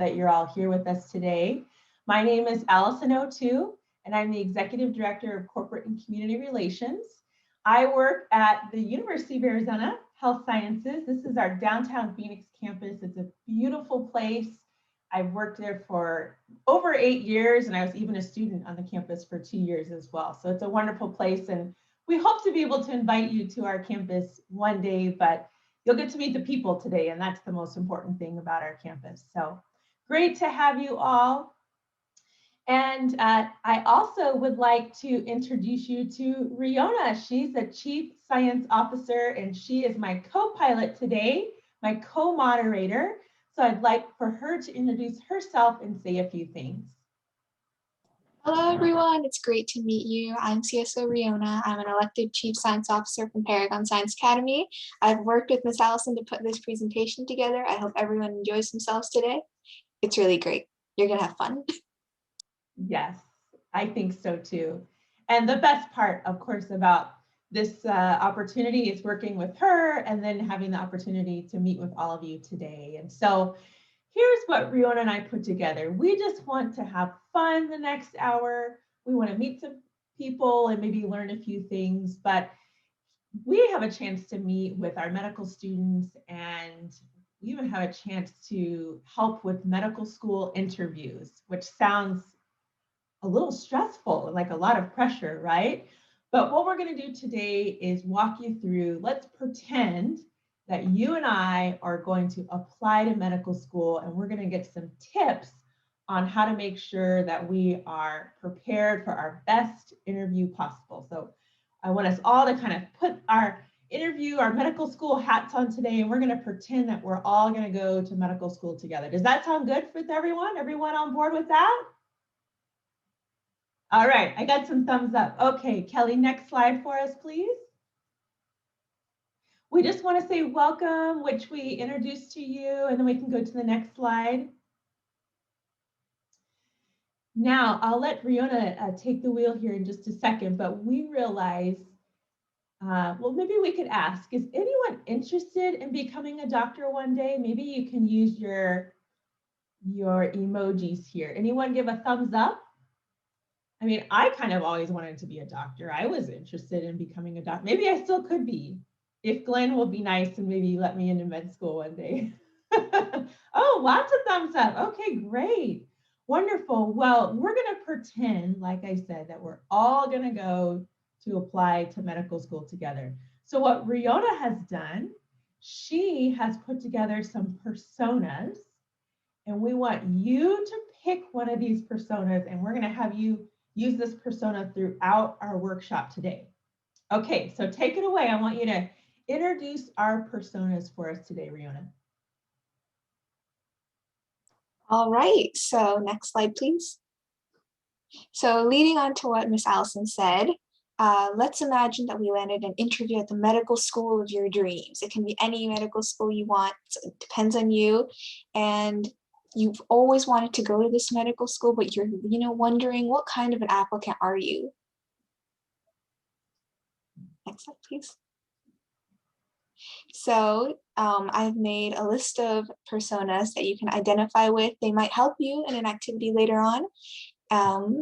that you're all here with us today. My name is Allison O'Toole, and I'm the Executive Director of Corporate and Community Relations. I work at the University of Arizona Health Sciences. This is our downtown Phoenix campus. It's a beautiful place. I've worked there for over 8 years, and I was even a student on the campus for 2 years as well. So it's a wonderful place, and we hope to be able to invite you to our campus one day, but you'll get to meet the people today, and that's the most important thing about our campus. So great to have you all. And I also would like to introduce you to Riona. She's the Chief Science Officer, and she is my co-pilot today, my co-moderator. So I'd like for her to introduce herself and say a few things. Hello, everyone. It's great to meet you. I'm CSO Riona. I'm an elected Chief Science Officer from Paragon Science Academy. I've worked with Ms. Allison to put this presentation together. I hope everyone enjoys themselves today. It's really great. You're going to have fun. Yes, I think so too. And the best part, of course, about this opportunity is working with her and then having the opportunity to meet with all of you today. And so here's what Riona and I put together. We just want to have fun the next hour. We want to meet some people and maybe learn a few things, but we have a chance to meet with our medical students, and we even have a chance to help with medical school interviews, which sounds a little stressful, like a lot of pressure, right? But what we're going to do today is walk you through, let's pretend that you and I are going to apply to medical school, and we're going to get some tips on how to make sure that we are prepared for our best interview possible. So I want us all to kind of put our medical school hats on today, and we're going to pretend that we're all going to go to medical school together. Does that sound good with everyone? Everyone on board with that? All right, I got some thumbs up. Okay, Kelly, next slide for us, please. We just want to say welcome, which we introduced to you, and then we can go to the next slide. Now, I'll let Riona take the wheel here in just a second, but we realize, well, maybe we could ask, is anyone interested in becoming a doctor one day? Maybe you can use your emojis here. Anyone give a thumbs up? I mean, I kind of always wanted to be a doctor. I was interested in becoming a doctor. Maybe I still could be, if Glenn will be nice and maybe let me into med school one day. Oh, lots of thumbs up. Okay, great. Wonderful. Well, we're going to pretend, like I said, that we're all going to go to apply to medical school together. So what Riona has done, she has put together some personas, and we want you to pick one of these personas, and we're going to have you use this persona throughout our workshop today. Okay, so take it away. I want you to introduce our personas for us today, Riona. All right, so next slide, please. So leading on to what Ms. Allison said, let's imagine that we landed an interview at the medical school of your dreams. It can be any medical school you want, it depends on you. And you've always wanted to go to this medical school, but you're wondering what kind of an applicant are you? Next slide, please. So I've made a list of personas that you can identify with. They might help you in an activity later on.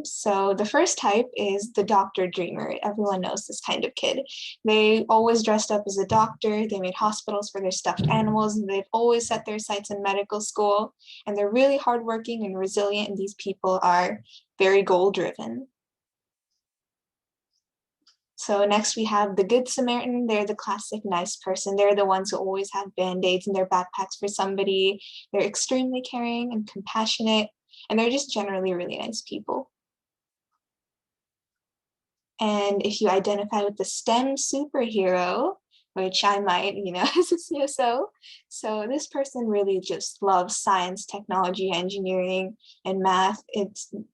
So the first type is the doctor dreamer. Everyone knows this kind of kid. They always dressed up as a doctor. They made hospitals for their stuffed animals, and they've always set their sights in medical school. And they're really hardworking and resilient, and these people are very goal-driven. So next we have the Good Samaritan. They're the classic nice person. They're the ones who always have Band-Aids in their backpacks for somebody. They're extremely caring and compassionate, and they're just generally really nice people. And if you identify with the STEM superhero, which I might, as a CSO, so this person really just loves science, technology, engineering, and math.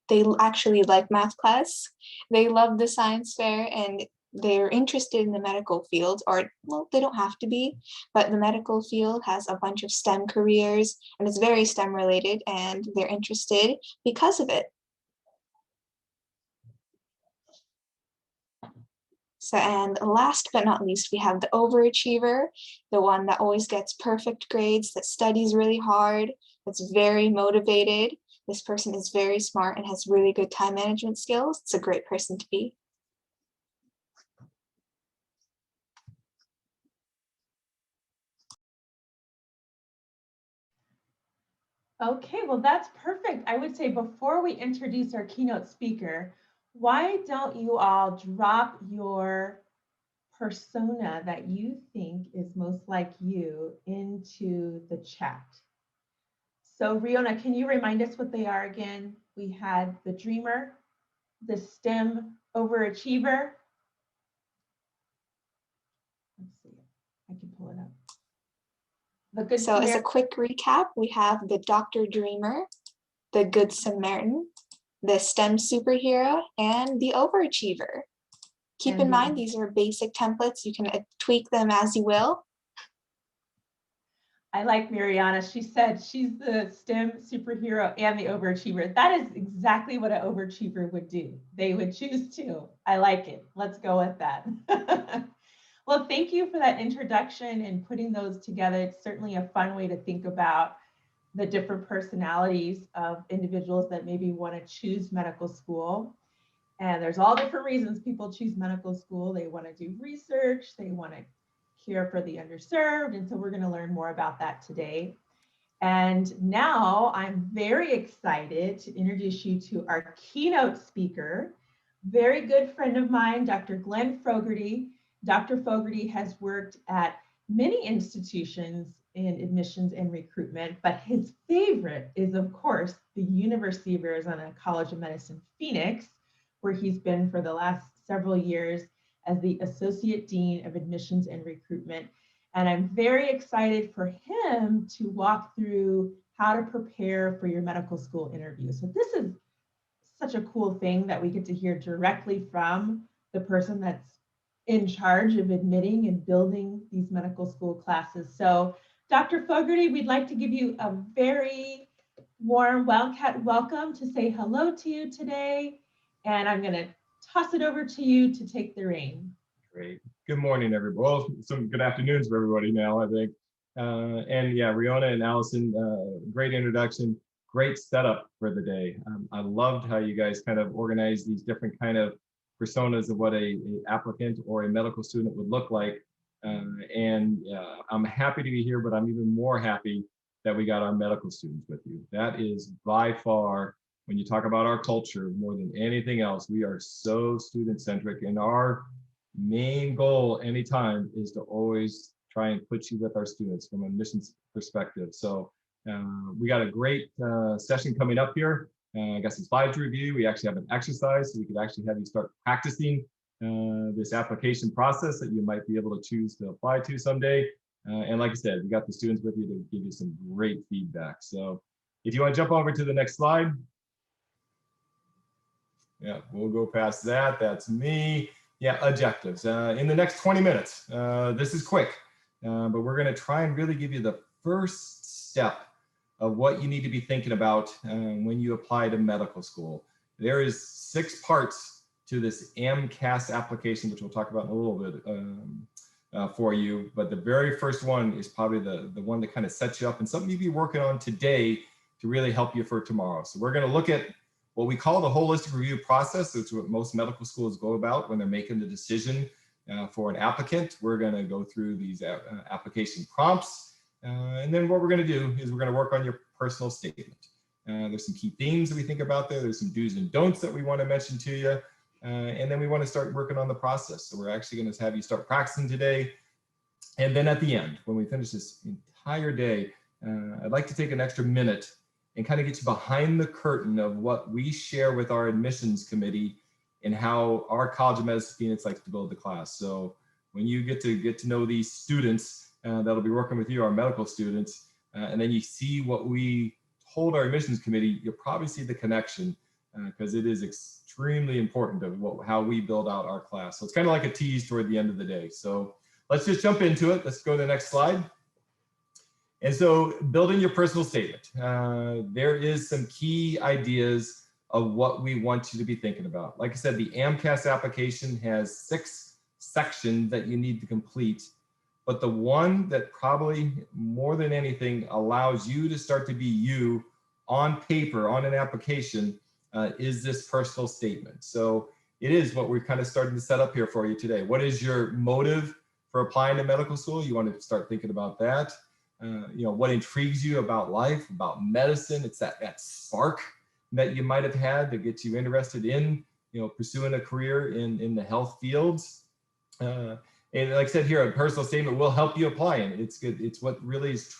They actually like math class. They love the science fair, and they're interested in the medical field, or, well, they don't have to be, but the medical field has a bunch of STEM careers, and it's very STEM related, and they're interested because of it. So, and last but not least, we have the overachiever, the one that always gets perfect grades, that studies really hard, that's very motivated. This person is very smart and has really good time management skills. It's a great person to be. Okay, well, that's perfect. I would say before we introduce our keynote speaker, why don't you all drop your persona that you think is most like you into the chat? So Riona, can you remind us what they are again? We had the dreamer, the STEM overachiever. Let's see, I can pull it up. The Good So as a Samaritan. quick recap, we have the Dr. Dreamer, the Good Samaritan, the STEM superhero, and the overachiever. Keep in mind, these are basic templates. You can tweak them as you will. I like Mariana. She said she's the STEM superhero and the overachiever. That is exactly what an overachiever would do. They would choose to. I like it. Let's go with that. Well, thank you for that introduction and putting those together. It's certainly a fun way to think about the different personalities of individuals that maybe want to choose medical school. And there's all different reasons people choose medical school. They want to do research, they want to care for the underserved. And so we're going to learn more about that today. And now I'm very excited to introduce you to our keynote speaker, very good friend of mine, Dr. Glenn Fogarty. Dr. Fogarty has worked at many institutions in admissions and recruitment, but his favorite is, of course, the University of Arizona College of Medicine, Phoenix, where he's been for the last several years as the Associate Dean of Admissions and Recruitment. And I'm very excited for him to walk through how to prepare for your medical school interview. So this is such a cool thing that we get to hear directly from the person that's in charge of admitting and building these medical school classes. So Dr. Fogarty, we'd like to give you a very warm welcome to say hello to you today. And I'm gonna toss it over to you to take the reign. Great. Good morning, everybody. Well, some good afternoons for everybody now, I think. And yeah, Riona and Allison, great introduction, great setup for the day. I loved how you guys kind of organized these different kind of personas of what a applicant or a medical student would look like. I'm happy to be here, but I'm even more happy that we got our medical students with you. That is by far, when you talk about our culture, more than anything else, we are so student-centric, and our main goal anytime is to always try and put you with our students from a admissions perspective. So we got a great session coming up here. I got some slides to review. We actually have an exercise, so we could actually have you start practicing this application process that you might be able to choose to apply to someday. And like I said, we got the students with you to give you some great feedback. So if you want to jump over to the next slide. Yeah, we'll go past that. That's me. Yeah, objectives. In the next 20 minutes, this is quick, but we're going to try and really give you the first step of what you need to be thinking about when you apply to medical school. There is 6 parts to this AMCAS application, which we'll talk about in a little bit for you. But the very first one is probably the one that kind of sets you up and something you'll be working on today to really help you for tomorrow. So we're going to look at what we call the holistic review process. It's what most medical schools go about when they're making the decision for an applicant. We're going to go through these application prompts. And then what we're going to do is we're going to work on your personal statement. There's some key themes that we think about there. There's some do's and don'ts that we want to mention to you. And then we want to start working on the process. So we're actually going to have you start practicing today. And then at the end, when we finish this entire day, I'd like to take an extra minute and kind of get you behind the curtain of what we share with our admissions committee and how our College of Medicine Phoenix likes to build the class. So when you get to know these students that'll be working with you, our medical students, and then you see what we told our admissions committee, you'll probably see the connection because it is extremely important of how we build out our class. So it's kind of like a tease toward the end of the day. So let's just jump into it. Let's go to the next slide. And so building your personal statement, there is some key ideas of what we want you to be thinking about. Like I said, the AMCAS application has 6 sections that you need to complete but the one that probably more than anything allows you to start to be you on paper, on an application, is this personal statement. So it is what we're kind of starting to set up here for you today. What is your motive for applying to medical school? You want to start thinking about that. What intrigues you about life, about medicine? It's that spark that you might have had that gets you interested in, pursuing a career in the health fields. And like I said here, a personal statement will help you apply it. It's good. It's what really is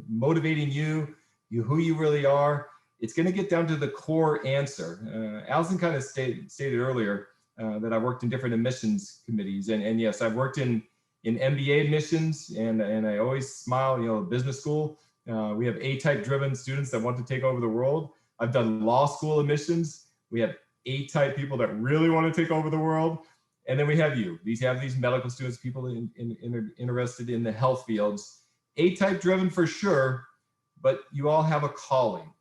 motivating you, who you really are. It's going to get down to the core answer. Allison kind of stated earlier that I worked in different admissions committees, and yes, I've worked in MBA admissions, and I always smile. Business school, we have A-type driven students that want to take over the world. I've done law school admissions. We have A-type people that really want to take over the world. And then we have you. These medical students, people interested in the health fields. A-type driven for sure, but you all have a calling.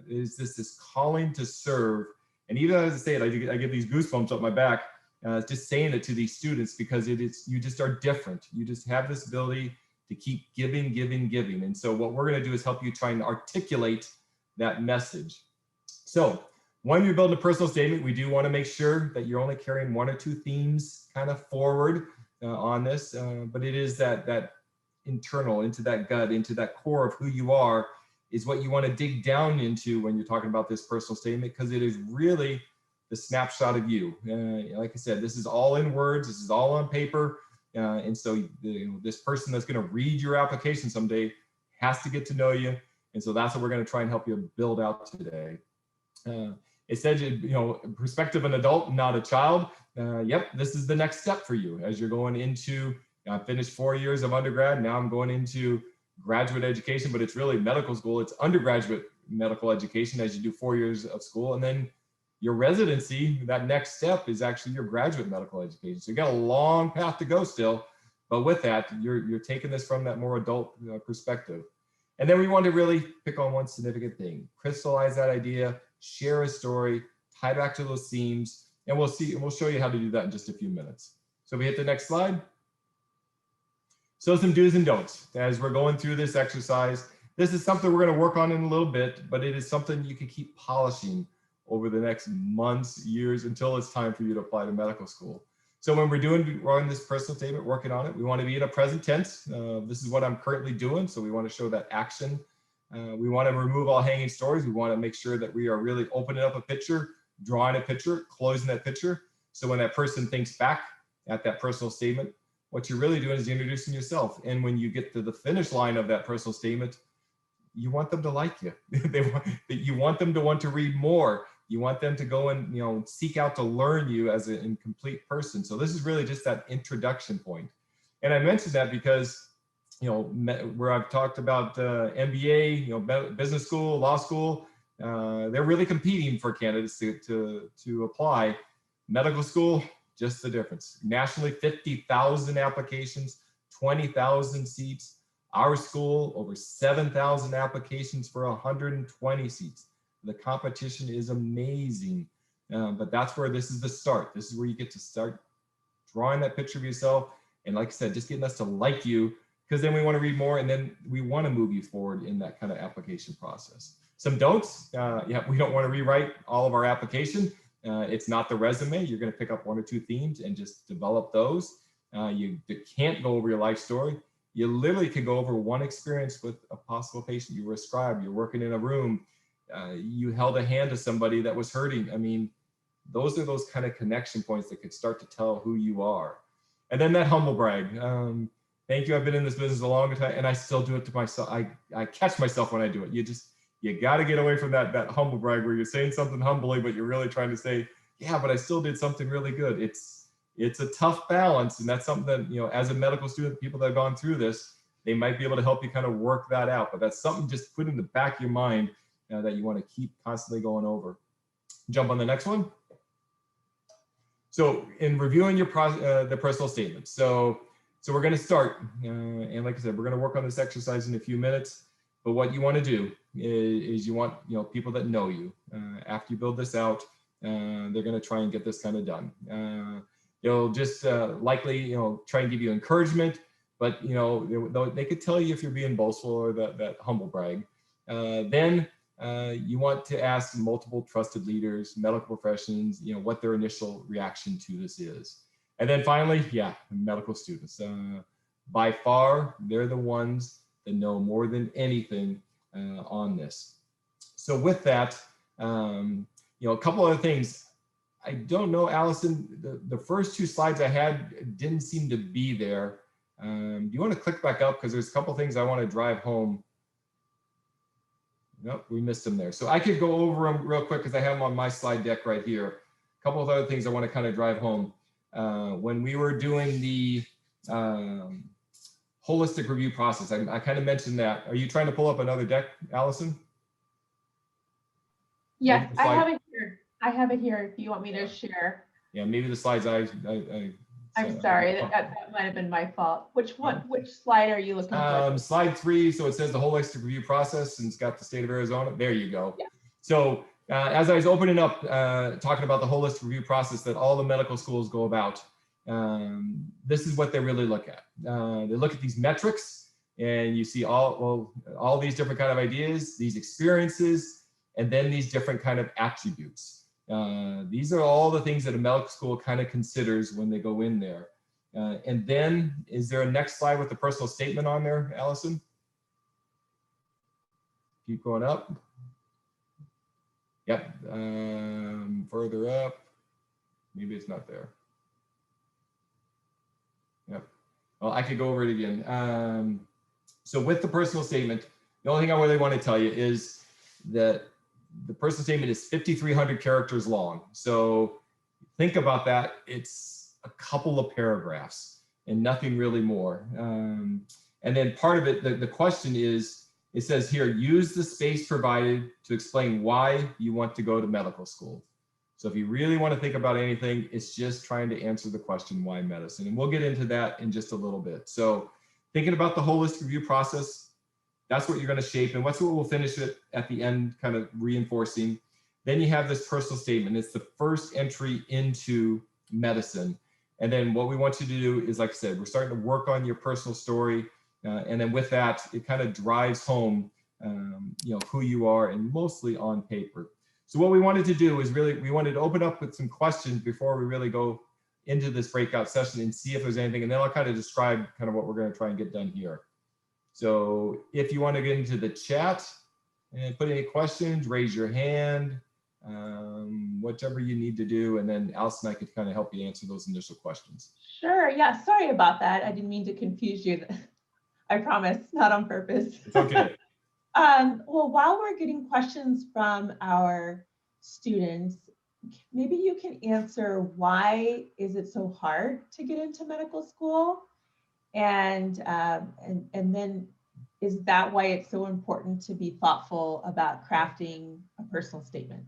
Is this calling to serve? And even as I say it, I get these goosebumps up my back just saying it to these students, because you just are different. You just have this ability to keep giving. And so what we're going to do is help you try and articulate that message. So when you're building a personal statement, we do want to make sure that you're only carrying one or two themes kind of forward on this, but it is that internal, into that gut, into that core of who you are, is what you want to dig down into when you're talking about this personal statement, because it is really the snapshot of you. Like I said, this is all in words, this is all on paper, and so this person that's going to read your application someday has to get to know you, and so that's what we're going to try and help you build out today. It says, perspective of an adult, not a child. Yep, this is the next step for you as you're going into, I finished 4 years of undergrad, now I'm going into graduate education, but it's really medical school. It's undergraduate medical education as you do 4 years of school. And then your residency, that next step is actually your graduate medical education. So you got a long path to go still, but with that, you're taking this from that more adult perspective. And then we want to really pick on one significant thing, crystallize that idea, share a story, tie back to those themes, and we'll show you how to do that in just a few minutes. So we hit the next slide. So some do's and don'ts as we're going through this exercise. This is something we're going to work on in a little bit, but it is something you can keep polishing over the next months, years, until it's time for you to apply to medical school. So when we're on this personal statement, working on it, we want to be in a present tense. This is what I'm currently doing. So we want to show that action. We want to remove all hanging stories. We want to make sure that we are really opening up a picture, drawing a picture, closing that picture. So when that person thinks back at that personal statement, what you're really doing is introducing yourself. And when you get to the finish line of that personal statement, you want them to like you. You want them to want to read more. You want them to go and seek out to learn you as a complete person. So this is really just that introduction point. And I mentioned that because where I've talked about MBA, business school, law school, they're really competing for candidates to apply. Medical school, just the difference. Nationally, 50,000 applications, 20,000 seats. Our school, over 7,000 applications for 120 seats. The competition is amazing, but that's where this is the start. This is where you get to start drawing that picture of yourself. And like I said, just getting us to like you, because then we want to read more, and then we want to move you forward in that kind of application process. Some don'ts, we don't want to rewrite all of our application. It's not the resume. You're going to pick up one or two themes and just develop those. You can't go over your life story. You literally could go over one experience with a possible patient. You were a scribe, you're working in a room, you held a hand to somebody that was hurting. I mean, those are those kind of connection points that could start to tell who you are. And then that humble brag. Thank you. I've been in this business a long time, and I still do it to myself. I catch myself when I do it. You got to get away from that humble brag where you're saying something humbly, but you're really trying to say, yeah, but I still did something really good. It's a tough balance. And that's something that, as a medical student, people that have gone through this, they might be able to help you kind of work that out. But that's something just put in the back of your mind that you want to keep constantly going over. Jump on the next one. So in reviewing your the personal statement. So we're going to start, and like I said, we're going to work on this exercise in a few minutes. But what you want to do is you want people that know you. After you build this out, they're going to try and get this kind of done. They'll just likely try and give you encouragement. but you know, they could tell you if you're being boastful or that humble brag. Then you want to ask multiple trusted leaders, medical professions, you know, what their initial reaction to this is. And then finally, yeah, medical students. By far, they're the ones that know more than anything on this. So with that, you know, a couple other things. I don't know, Allison, the first two slides I had didn't seem to be there. Do you want to click back up? Because there's a couple things I want to drive home. Nope, we missed them there. So I could go over them real quick because I have them on my slide deck right here. A couple of other things I want to kind of drive home. When we were doing the holistic review process, I kind of mentioned that. Are you trying to pull up another deck, Allison? Yes, I have it here. I have it here if you want me to share. Yeah, maybe the slides I'm sorry, that might have been my fault. Which slide are you looking for? Slide 3, so it says the holistic review process, and it's got the state of Arizona. There you go. Yeah. So as I was opening up, talking about the holistic review process that all the medical schools go about, this is what they really look at. They look at these metrics, and you see all these different kind of ideas, these experiences, and then these different kind of attributes. These are all the things that a medical school kind of considers when they go in there. And then, is there a next slide with the personal statement on there, Allison? Keep going up. Yep, further up. Maybe it's not there. Yep, well, I could go over it again. So with the personal statement, the only thing I really want to tell you is that the personal statement is 5,300 characters long. So think about that. It's a couple of paragraphs and nothing really more. And then part of it, the question is, it says here, use the space provided to explain why you want to go to medical school. So if you really want to think about anything, it's just trying to answer the question, why medicine? And we'll get into that in just a little bit. So thinking about the holistic review process, that's what you're going to shape, and what's what we'll finish it at the end, kind of reinforcing. Then you have this personal statement. It's the first entry into medicine. And then what we want you to do is, like I said, we're starting to work on your personal story. And then with that, it kind of drives home, you know, who you are, and mostly on paper. So what we wanted to do is we wanted to open up with some questions before we really go into this breakout session and see if there's anything. And then I'll kind of describe kind of what we're going to try and get done here. So if you want to get into the chat and put any questions, raise your hand, whatever you need to do. And then Allison and I could kind of help you answer those initial questions. Sure, yeah, sorry about that. I didn't mean to confuse you. I promise, not on purpose. It's okay. Well, while we're getting questions from our students, maybe you can answer, why is it so hard to get into medical school? And then, is that why it's so important to be thoughtful about crafting a personal statement?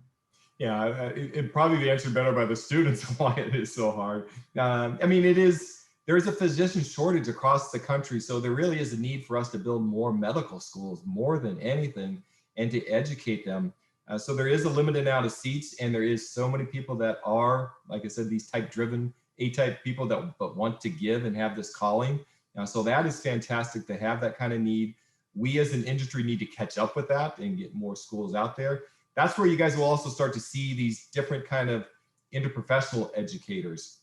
Yeah, it'd probably be answered better by the students why it is so hard. I mean, there is a physician shortage across the country, so there really is a need for us to build more medical schools, more than anything, and to educate them. So there is a limited amount of seats, and there is so many people that are, like I said, these type-driven, A-type people that but want to give and have this calling. So that is fantastic to have that kind of need. We as an industry need to catch up with that and get more schools out there. That's where you guys will also start to see these different kind of interprofessional educators.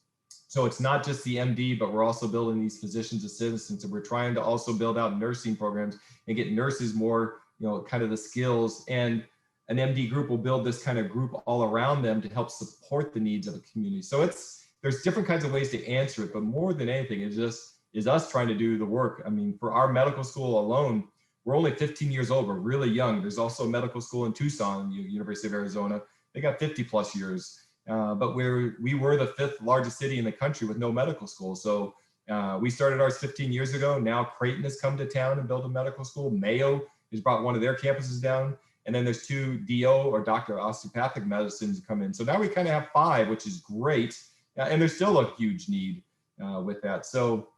So it's not just the MD, but we're also building these physicians assistants, and we're trying to also build out nursing programs and get nurses more, you know, kind of the skills. And an MD group will build this kind of group all around them to help support the needs of the community. So there's different kinds of ways to answer it, but more than anything, it's just is us trying to do the work. I mean, for our medical school alone, we're only 15 years old. We're really young. There's also a medical school in Tucson, University of Arizona. They got 50 plus years, but we were the 5th largest city in the country with no medical school. So we started ours 15 years ago. Now Creighton has come to town and built a medical school. Mayo has brought one of their campuses down. And then there's 2 DO or Doctor of Osteopathic Medicines come in. So now we kind of have 5, which is great. And there's still a huge need with that. So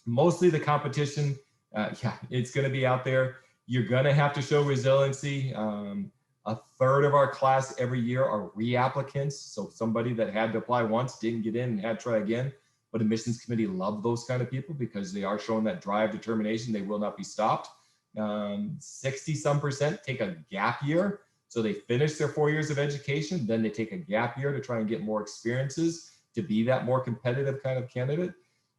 mostly the competition, yeah, it's going to be out there. You're going to have to show resiliency. A third of our class every year are reapplicants. So somebody that had to apply once, didn't get in, and had to try again. but admissions committee love those kind of people because they are showing that drive, determination, they will not be stopped. 60% take a gap year. So they finish their 4 years of education, then they take a gap year to try and get more experiences to be that more competitive kind of candidate.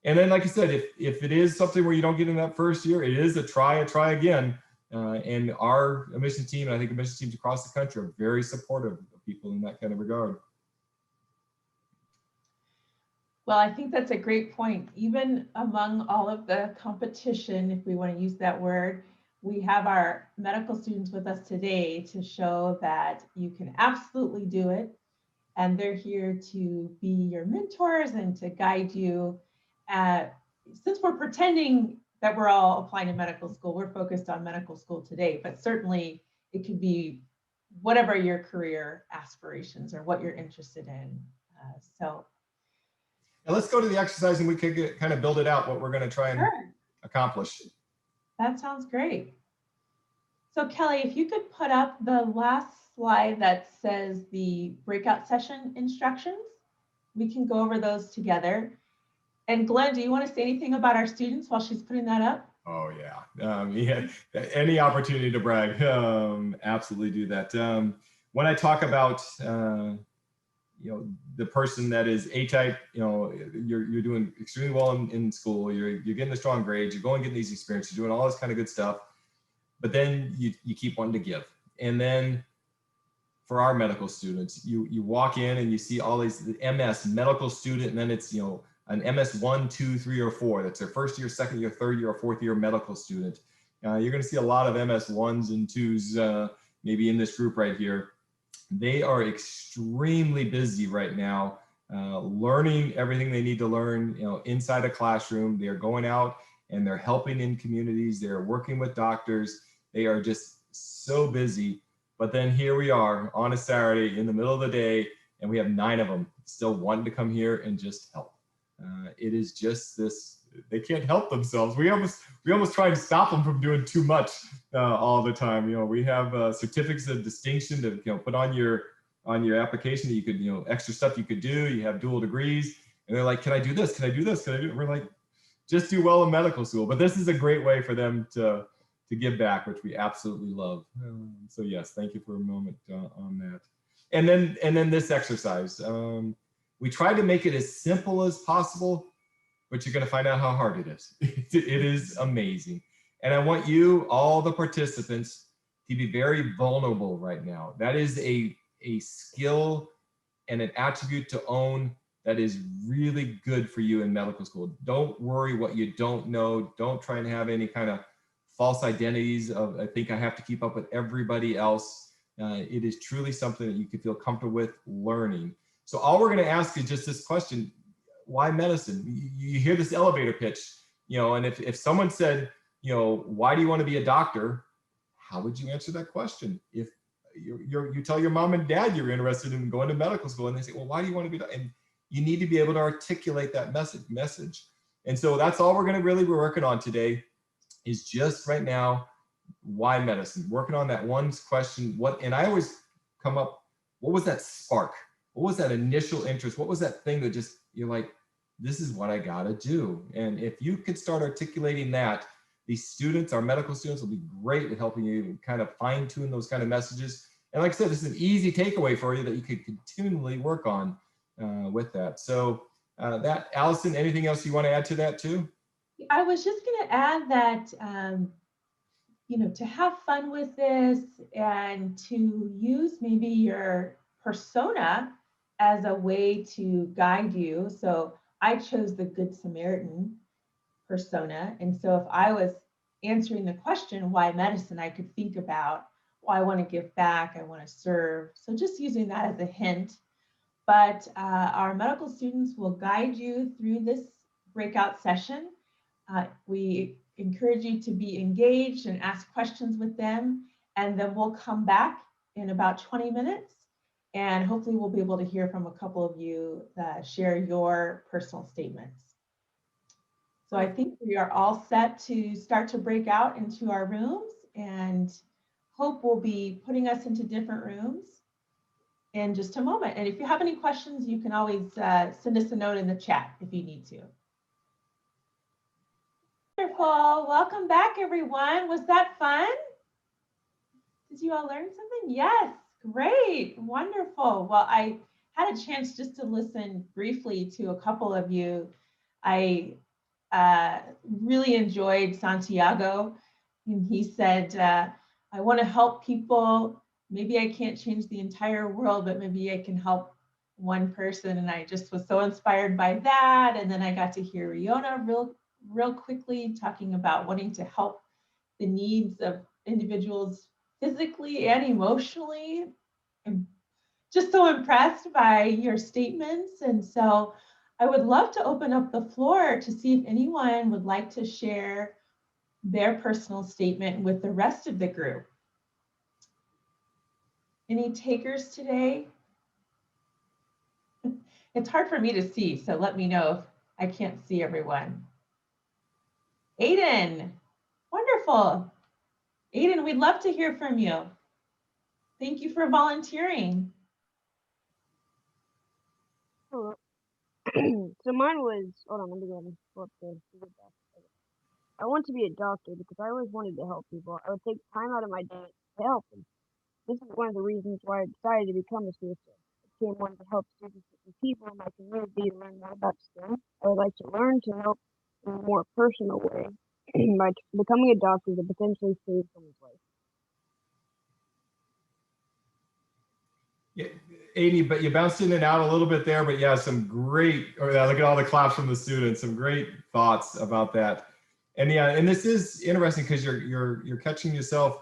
And then, like I said, if it is something where you don't get in that first year, it is a try again. And our admissions team, and I think admissions teams across the country are very supportive of people in that kind of regard. Well, I think that's a great point. Even among all of the competition, if we want to use that word, we have our medical students with us today to show that you can absolutely do it. And they're here to be your mentors and to guide you. Since we're pretending that we're all applying to medical school, we're focused on medical school today, but certainly it could be whatever your career aspirations or what you're interested in. So. And let's go to the exercise and we could kind of build it out, what we're going to try and accomplish. That sounds great. So Kelly, if you could put up the last slide that says the breakout session instructions, we can go over those together. And Glenn, do you want to say anything about our students while she's putting that up? Oh yeah, yeah. Any opportunity to brag, absolutely do that. When I talk about the person that is A-type, you're doing extremely well in school, you're getting the strong grades, you're going getting these experiences, you're doing all this kind of good stuff, but then you keep wanting to give. And then for our medical students, you walk in and you see all these the MS medical student, and then it's an MS 1, 2, 3, or 4. That's their first year, second year, third year, or fourth year medical student. You're going to see a lot of MS 1s and 2s maybe in this group right here. They are extremely busy right now, learning everything they need to learn, inside a classroom. They are going out and they're helping in communities. They're working with doctors. They are just so busy. But then here we are on a Saturday in the middle of the day, and we have 9 of them still wanting to come here and just help. It is just this, they can't help themselves. We almost try and stop them from doing too much all the time. We have certificates of distinction to put on your application that you could, extra stuff you could do. You have dual degrees, and they're like, can I do this? Can I do this? Can I do it? We're like, just do well in medical school. But this is a great way for them to give back, which we absolutely love. So yes, thank you for a moment on that. And then this exercise. We try to make it as simple as possible, but you're going to find out how hard it is. It is amazing. And I want you, all the participants, to be very vulnerable right now. That is a skill and an attribute to own that is really good for you in medical school. Don't worry what you don't know. Don't try and have any kind of false identities of, I think I have to keep up with everybody else. It is truly something that you can feel comfortable with learning. So all we're going to ask is just this question: why medicine? You hear this elevator pitch, and if someone said, why do you want to be a doctor? How would you answer that question? If you tell your mom and dad you're interested in going to medical school, and they say, well, why do you want to be a doctor? And you need to be able to articulate that message. And so that's all we're going to really be working on today, is just right now, why medicine? Working on that one question. And I always come up, what was that spark? What was that initial interest? What was that thing that just, you're like, this is what I gotta do? And if you could start articulating that, these students, our medical students, will be great at helping you kind of fine tune those kind of messages. And like I said, this is an easy takeaway for you that you could continually work on with that. So Allison, anything else you want to add to that too? I was just going to add that, to have fun with this and to use maybe your persona as a way to guide you. So I chose the Good Samaritan persona. And so if I was answering the question, why medicine, I could think about, well, I want to give back, I want to serve. So just using that as a hint. But our medical students will guide you through this breakout session. We encourage you to be engaged and ask questions with them. And then we'll come back in about 20 minutes. And hopefully we'll be able to hear from a couple of you that share your personal statements. So I think we are all set to start to break out into our rooms, and Hope will be putting us into different rooms. in just a moment. And if you have any questions, you can always send us a note in the chat if you need to. Wonderful. Welcome back, everyone. Was that fun? Did you all learn something? Yes, great, wonderful. Well, I had a chance just to listen briefly to a couple of you. I really enjoyed Santiago. And he said, I want to help people. Maybe I can't change the entire world, but maybe I can help one person. And I just was so inspired by that. And then I got to hear Riona real quickly talking about wanting to help the needs of individuals physically and emotionally. I'm just so impressed by your statements. And so I would love to open up the floor to see if anyone would like to share their personal statement with the rest of the group. Any takers today? It's hard for me to see, so let me know if I can't see everyone. Aiden, wonderful. Aiden, we'd love to hear from you. Thank you for volunteering. Hello. So mine was, hold on, let me go up there. I want to be a doctor because I always wanted to help people. I would take time out of my day to help them. This is one of the reasons why I decided to become a CSO. I became one to help students and people in my community to learn more about STEM. I would like to learn to help in a more personal way by becoming a doctor to potentially save someone's life. Yeah, Amy, but you bounced in and out a little bit there, but yeah, some great, look at all the claps from the students, some great thoughts about that. And yeah, and this is interesting because you're catching yourself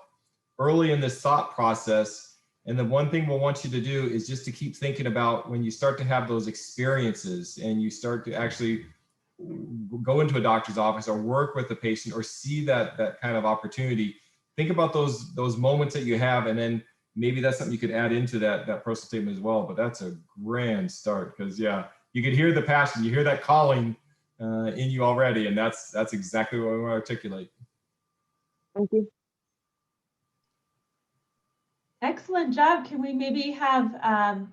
early in this thought process. And the one thing we'll want you to do is just to keep thinking about when you start to have those experiences and you start to actually go into a doctor's office or work with a patient or see that kind of opportunity. Think about those moments that you have, and then maybe that's something you could add into that personal statement as well. But that's a grand start because yeah, you could hear the passion, you hear that calling in you already, and that's exactly what we want to articulate. Thank you. Excellent job. Can we maybe have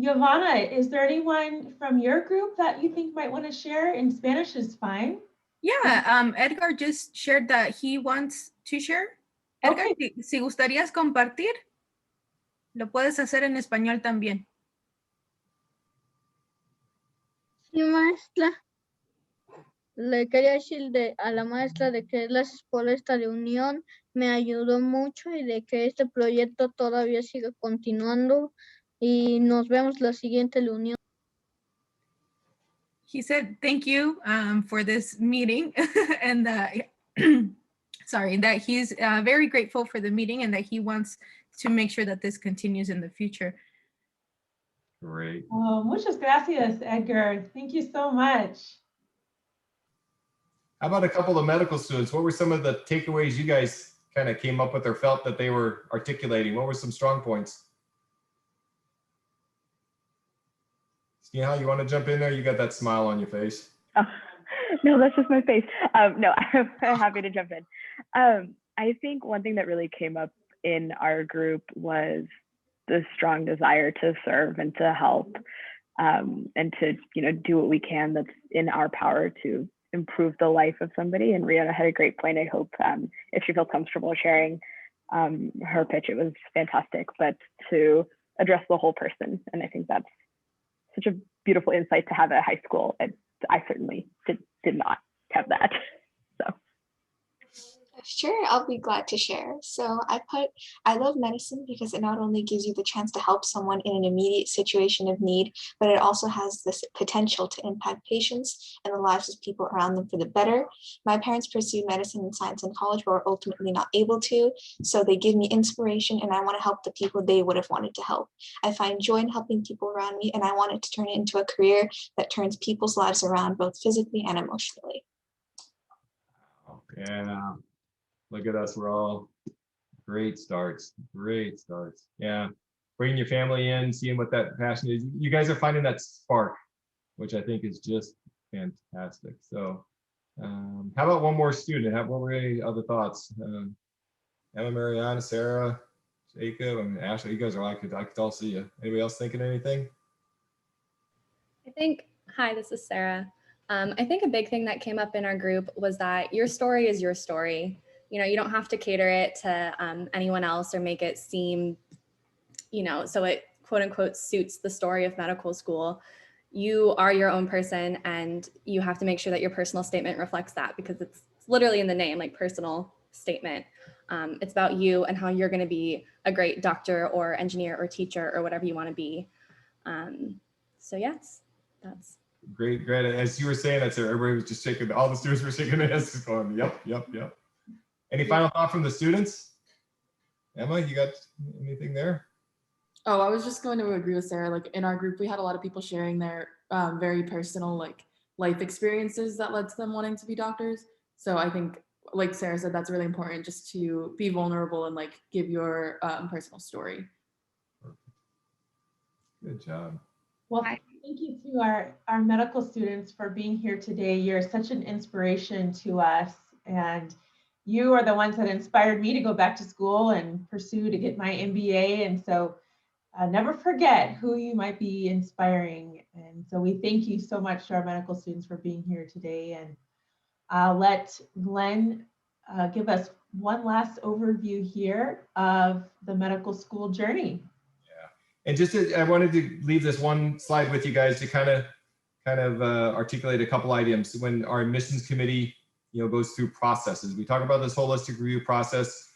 Giovanna, is there anyone from your group that you think might want to share? In Spanish is fine. Yeah, Edgar just shared that he wants to share. Edgar, Okay. si gustarías compartir, lo puedes hacer en español también. Sí, maestra. Le quería decir a la maestra de que gracias por esta reunión, me ayudó mucho y de que este proyecto todavía siga continuando y nos vemos la siguiente reunión. He said thank you for this meeting and sorry, that he's very grateful for the meeting and that he wants to make sure that this continues in the future. Great. Oh, muchas gracias, Edgar. Thank you so much. How about a couple of medical students? What were some of the takeaways you guys kind of came up with or felt that they were articulating? What were some strong points? Sneha, you want to jump in there? You got that smile on your face. Oh, no, that's just my face. No, I'm happy to jump in. I think one thing that really came up in our group was the strong desire to serve and to help and to, do what we can that's in our power to improve the life of somebody. And Riona had a great point. I hope if she feels comfortable sharing her pitch, it was fantastic, but to address the whole person. And I think that's such a beautiful insight to have at high school. And I certainly did not have that. So. Sure, I'll be glad to share. So I love medicine because it not only gives you the chance to help someone in an immediate situation of need, but it also has this potential to impact patients and the lives of people around them for the better. My parents pursued medicine and science in college, but were ultimately not able to. So they give me inspiration and I want to help the people they would have wanted to help. I find joy in helping people around me and I want it to turn it into a career that turns people's lives around both physically and emotionally. Yeah. Look at us, we're all great starts. Yeah, bringing your family in, seeing what that passion is. You guys are finding that spark, which I think is just fantastic. So how about one more student? What were any other thoughts? Emma, Mariana, Sarah, Jacob, and Ashley, you guys are, I could all see you. Anybody else thinking anything? I think, hi, this is Sarah. I think a big thing that came up in our group was that your story is your story. You know, you don't have to cater it to anyone else or make it seem, you know, so it quote unquote suits the story of medical school. You are your own person, and you have to make sure that your personal statement reflects that, because it's literally in the name, like personal statement. It's about you and how you're going to be a great doctor or engineer or teacher or whatever you want to be. So yes, that's Great. As you were saying that, Sarah, everybody was just shaking, all the students were shaking their heads, just going, yep. Any final thought from the students? Emma, you got anything there? Oh, I was just going to agree with Sarah. Like in our group, we had a lot of people sharing their very personal like life experiences that led to them wanting to be doctors. So I think, like Sarah said, that's really important, just to be vulnerable and like give your personal story. Good job. Well, thank you to our medical students for being here today. You're such an inspiration to us, and you are the ones that inspired me to go back to school and pursue to get my MBA. And so never forget who you might be inspiring. And so we thank you so much to our medical students for being here today. And I'll let Glenn give us one last overview here of the medical school journey. And just I wanted to leave this one slide with you guys to kind of articulate a couple items. When our admissions committee, you know, goes through processes, we talk about this holistic review process.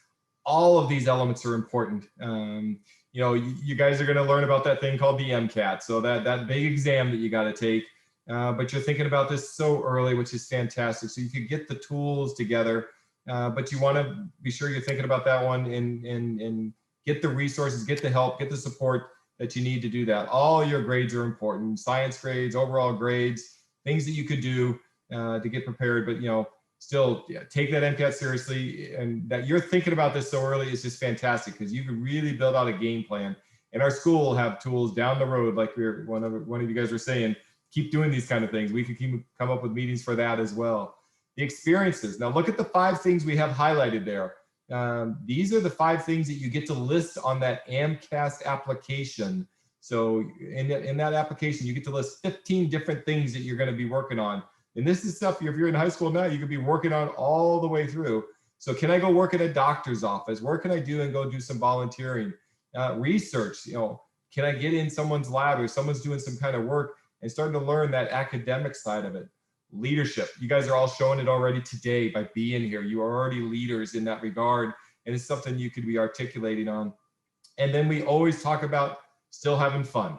All of these elements are important. You know, you guys are going to learn about that thing called the MCAT. So that big exam that you got to take, but you're thinking about this so early, which is fantastic. So you could get the tools together, but you want to be sure you're thinking about that one and get the resources, get the help, get the support that you need to do that. All your grades are important, science grades, overall grades, things that you could do to get prepared, but you know, still take that MCAT seriously, and that you're thinking about this so early is just fantastic, because you can really build out a game plan. And our school will have tools down the road, like one of you guys were saying, keep doing these kind of things. We could come up with meetings for that as well. The experiences. Now look at the 5 things we have highlighted there. These are the 5 things that you get to list on that AMCAS application. So in that application, you get to list 15 different things that you're going to be working on. And this is stuff, if you're in high school now, you could be working on all the way through. So can I go work at a doctor's office? Where can I do and go do some volunteering? Research, you know, can I get in someone's lab or someone's doing some kind of work and starting to learn that academic side of it? Leadership, you guys are all showing it already today by being here. You are already leaders in that regard, and it's something you could be articulating on. And then we always talk about still having fun.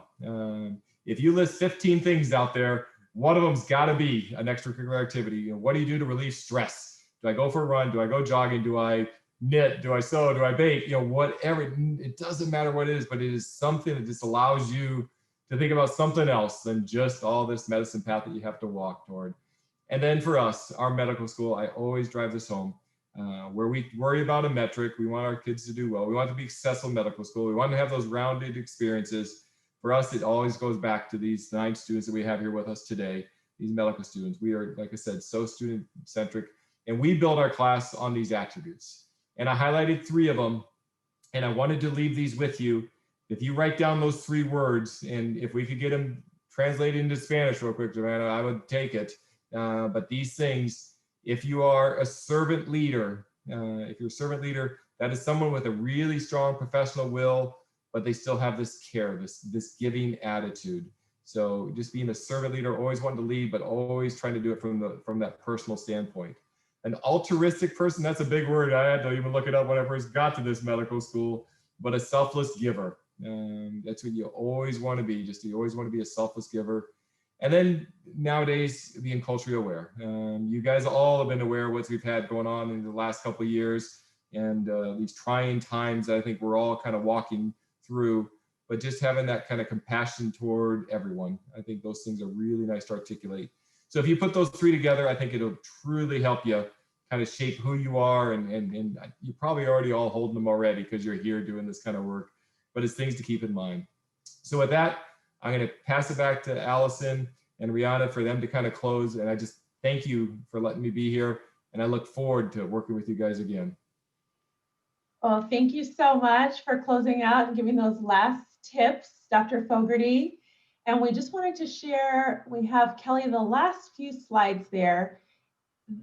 If you list 15 things out there, one of them's got to be an extracurricular activity. You know, what do you do to relieve stress? Do I go for a run? Do I go jogging? Do I knit? Do I sew? Do I bake? You know, whatever. It doesn't matter what it is, but it is something that just allows you to think about something else than just all this medicine path that you have to walk toward. And then for us, our medical school, I always drive this home, where we worry about a metric. We want our kids to do well. We want to be successful in medical school. We want to have those rounded experiences. For us, it always goes back to these 9 students that we have here with us today, these medical students. We are, like I said, so student-centric, and we build our class on these attributes. And I highlighted 3 of them, and I wanted to leave these with you. If you write down those 3 words, and if we could get them translated into Spanish real quick, Joanna, I would take it. But these things, if you are a servant leader, that is someone with a really strong professional will, but they still have this care, this giving attitude. So just being a servant leader, always wanting to lead, but always trying to do it from that personal standpoint. An altruistic person, that's a big word. I had to even look it up when I first got to this medical school, but a selfless giver. That's what you always want to be. You always want to be a selfless giver. And then nowadays, being culturally aware. You guys all have been aware of what we've had going on in the last couple of years, and these trying times I think we're all kind of walking through, but just having that kind of compassion toward everyone. I think those things are really nice to articulate. So if you put those 3 together, I think it'll truly help you kind of shape who you are, and you're probably already all holding them already because you're here doing this kind of work, but it's things to keep in mind. So with that, I'm going to pass it back to Allison and Rihanna for them to kind of close. And I just thank you for letting me be here. And I look forward to working with you guys again. Well, thank you so much for closing out and giving those last tips, Dr. Fogarty. And we just wanted to share, we have Kelly, the last few slides there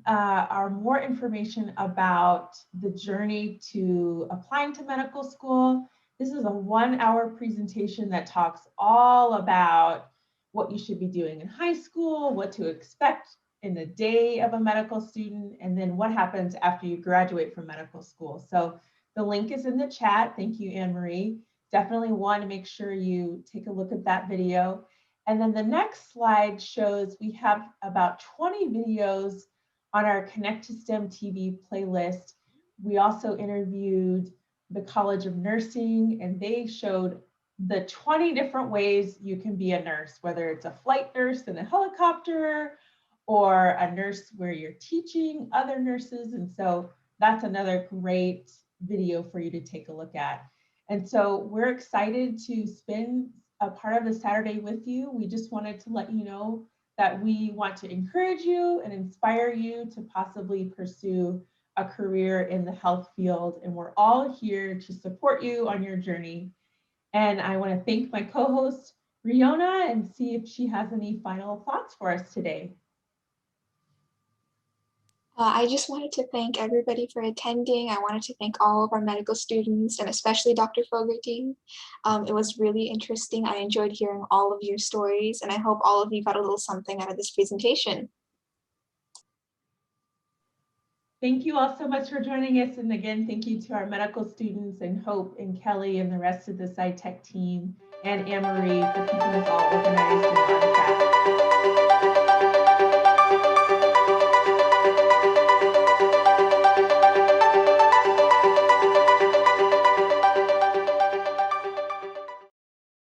are more information about the journey to applying to medical school. This is a 1-hour presentation that talks all about what you should be doing in high school, what to expect in the day of a medical student, and then what happens after you graduate from medical school. So the link is in the chat. Thank you, Anne Marie. Definitely want to make sure you take a look at that video. And then the next slide shows we have about 20 videos on our Connect to STEM TV playlist. We also interviewed the College of Nursing, and they showed the 20 different ways you can be a nurse, whether it's a flight nurse in a helicopter or a nurse where you're teaching other nurses. And so that's another great video for you to take a look at. And so we're excited to spend a part of the Saturday with you. We just wanted to let you know that we want to encourage you and inspire you to possibly pursue a career in the health field. And we're all here to support you on your journey. And I want to thank my co-host, Riona, and see if she has any final thoughts for us today. I just wanted to thank everybody for attending. I wanted to thank all of our medical students and especially Dr. Fogarty. It was really interesting. I enjoyed hearing all of your stories, and I hope all of you got a little something out of this presentation. Thank you all so much for joining us. And again, thank you to our medical students and Hope and Kelly and the rest of the SciTech team and Anne Marie for keeping us all organized.